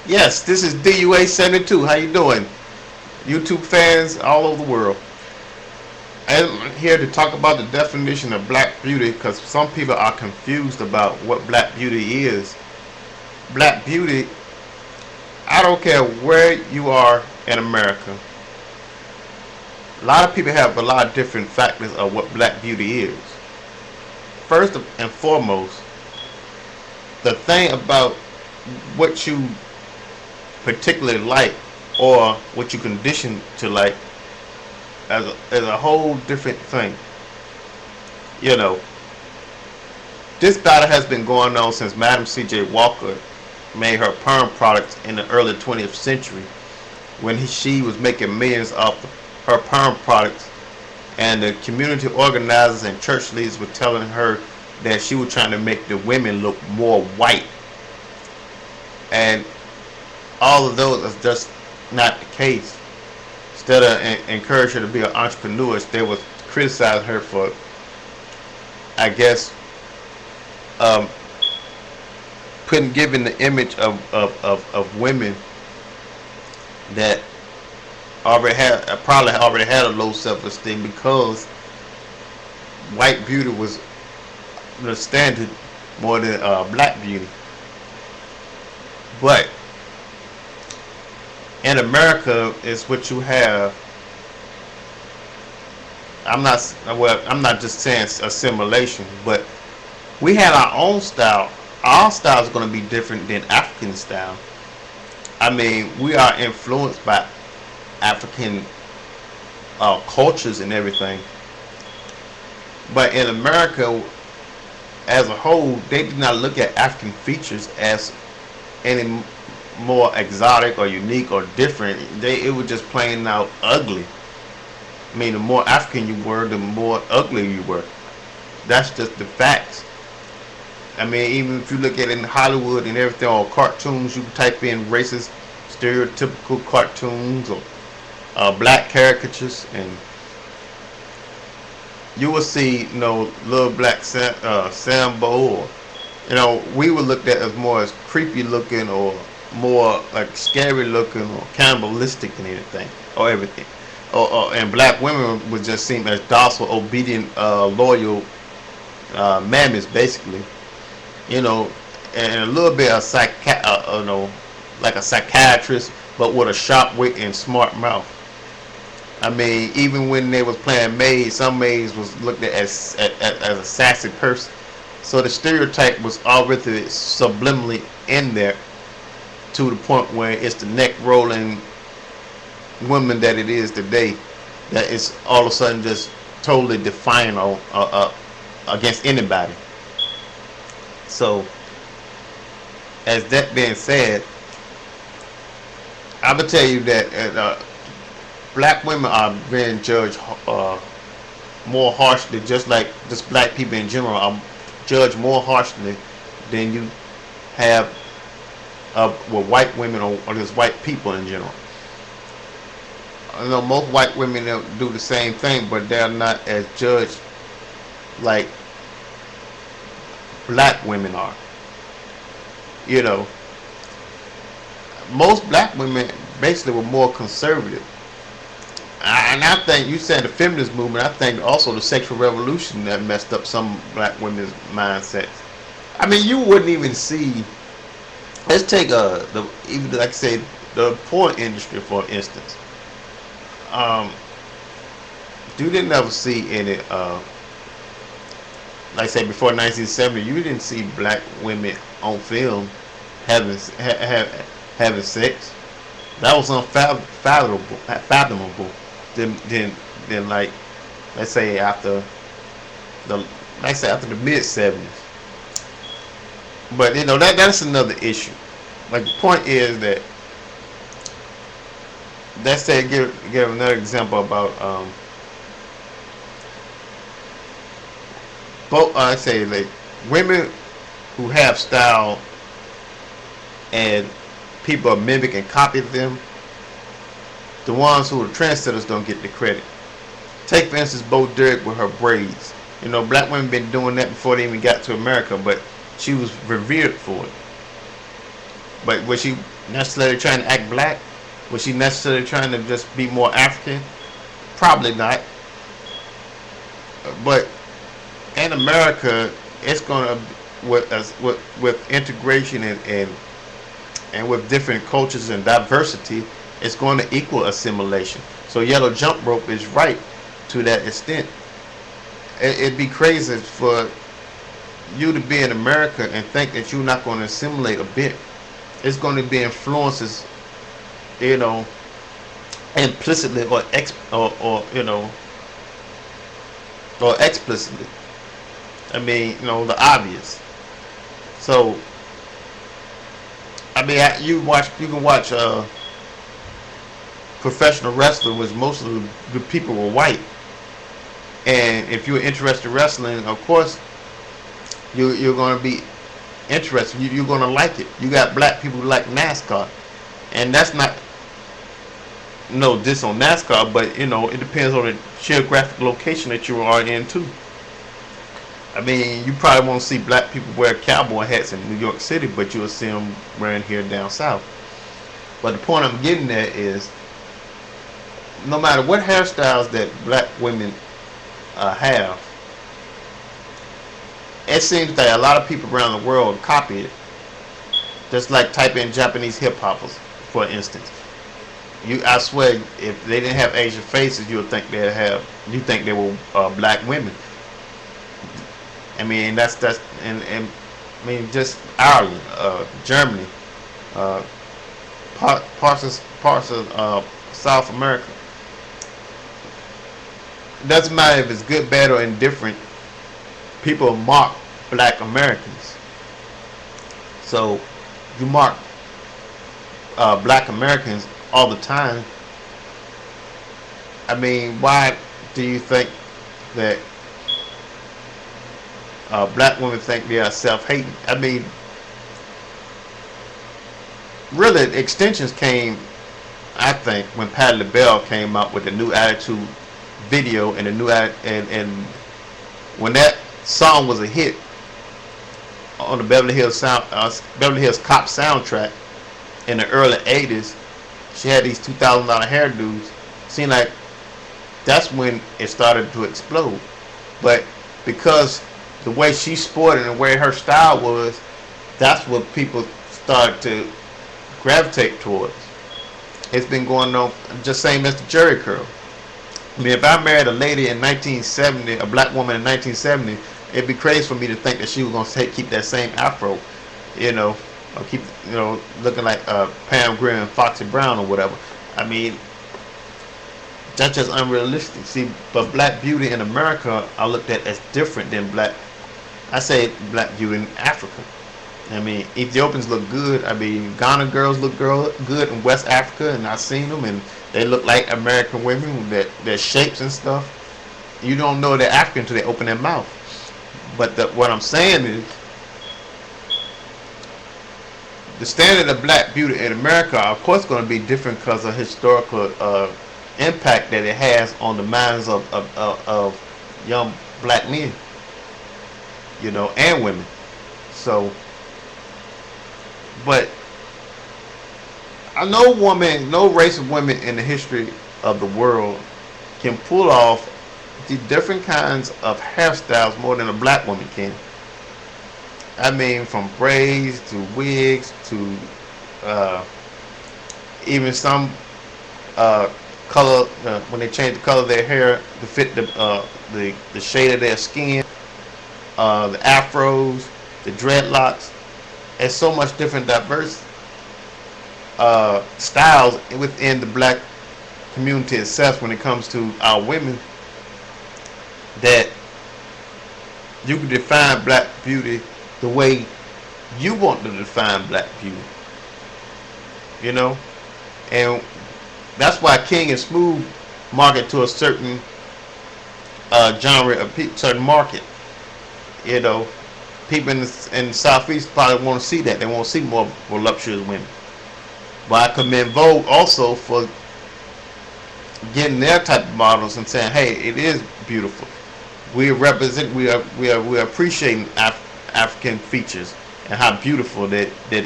Yes, this is DUA72. How you doing? YouTube fans all over the world. I'm here to talk about the definition of black beauty because some people are confused about what black beauty is. Black beauty, I don't care where you are in America. A lot of people have a lot of different factors of what black beauty is. First and foremost, the thing about what you particularly like or what you condition to like as a whole different thing. You know, this battle has been going on since Madam C.J. Walker made her perm products in the early 20th century when she was making millions off her perm products, and the community organizers and church leaders were telling her that she was trying to make the women look more white, and all of those is just not the case. Instead of encouraging her to be an entrepreneur, they was criticizing her for, I guess, um, giving the image of women that probably already had a low self-esteem because white beauty was the standard more than black beauty. But in America, is what you have. I'm not just saying assimilation, but we had our own style. Our style is going to be different than African style. I mean, we are influenced by African cultures and everything. But in America, as a whole, they do not look at African features as any more exotic or unique or different. It was just plain out ugly. I mean, the more African you were, the more ugly you were. That's just the facts. I mean, even if you look at it in Hollywood and everything, or cartoons, you can type in racist, stereotypical cartoons or black caricatures, and you will see, little black Sambo, or we were looked at as more as creepy looking or more like scary looking or cannibalistic than anything or everything. And black women would just seem as docile, obedient, loyal mammies, basically. And a little bit of like a psychiatrist, but with a sharp wit and smart mouth. I mean, even when they was playing maids, some maids was looked at as a sassy person. So the stereotype was already subliminally in there to the point where it's the neck rolling woman that it is today that is all of a sudden just totally defiant against anybody. So, as that being said, I would tell you that black women are being judged more harshly, just like just black people in general are judged more harshly than you have with white women or just white people in general. I know most white women do the same thing, but they're not as judged like black women are. Most black women basically were more conservative. And I think you said the feminist movement. I think also the sexual revolution that messed up some black women's mindsets. I mean, you wouldn't even see. Let's take even like I say the porn industry for instance. You didn't ever see any like I say before 1970. You didn't see black women on film having having sex. That was unfathomable. Then like let's say after the mid 70s. But that's another issue. Like the point is that let's say give another example about both I say like women who have style and people mimic and copy them. The ones who are trendsetters don't get the credit. Take for instance Bo Derek with her braids. Black women been doing that before they even got to America, but she was revered for it. But was she necessarily trying to act black? Was she necessarily trying to just be more African? Probably not. But in America, it's gonna with integration and with different cultures and diversity, it's going to equal assimilation. So Yellowjumprope is right to that extent. It'd be crazy for you to be in America and think that you're not going to assimilate a bit. It's going to be influences, you know, implicitly or explicitly. I mean, you know, the obvious. So, I mean, you can watch professional wrestling, which most of the people were white. And if you're interested in wrestling, of course, you're going to be interested. You're going to like it. You got black people who like NASCAR, and that's not no diss on NASCAR, but you know, it depends on the geographic location that you are in too. I mean, you probably won't see black people wear cowboy hats in New York City, but you'll see them wearing here down south. But the point I'm getting at is, no matter what hairstyles that black women have, it seems that a lot of people around the world copy it. Just like type in Japanese hip hoppers, for instance. I swear, if they didn't have Asian faces, you think they were black women. I mean, and I mean, just Ireland, Germany, parts of South America. It doesn't matter if it's good, bad, or indifferent. People mock black Americans. So you mock black Americans all the time. I mean, why do you think that black women think they are self-hating? I mean, really, extensions came, I think, when Patti LaBelle came out with the New Attitude video and the new and when that song was a hit on the Beverly Hills Cop soundtrack in the early '80s. She had these $2,000 hairdos. Seemed like that's when it started to explode. But because the way she sported and the way her style was, that's what people started to gravitate towards. It's been going on just same as the Jerry curl. I mean, if I married a lady in 1970, a black woman in 1970, it'd be crazy for me to think that she was going to keep that same afro, you know, or keep, you know, looking like Pam Grier and Foxy Brown or whatever. I mean, that's just unrealistic. See, but black beauty in America are looked at as different than black beauty in Africa. I mean, Ethiopians look good. I mean, Ghana girls look good in West Africa, and I've seen them, and they look like American women with their shapes and stuff. You don't know they're African until they open their mouth. But what I'm saying is, the standard of black beauty in America are, of course, going to be different because of historical impact that it has on the minds of young black men, you know, and women. So, but no race of women in the history of the world can pull off the different kinds of hairstyles more than a black woman can. I mean, from braids to wigs to even some color when they change the color of their hair to fit the shade of their skin, the afros, the dreadlocks. There's so much different diverse styles within the black community itself when it comes to our women, that you can define black beauty the way you want to define black beauty, you know. And that's why King and Smooth market to a certain genre of certain market, you know. People in the Southeast probably want to see that. They want to see more voluptuous women. But I commend Vogue also for getting their type of models and saying, hey, it is beautiful. We represent, we are appreciating African features and how beautiful that it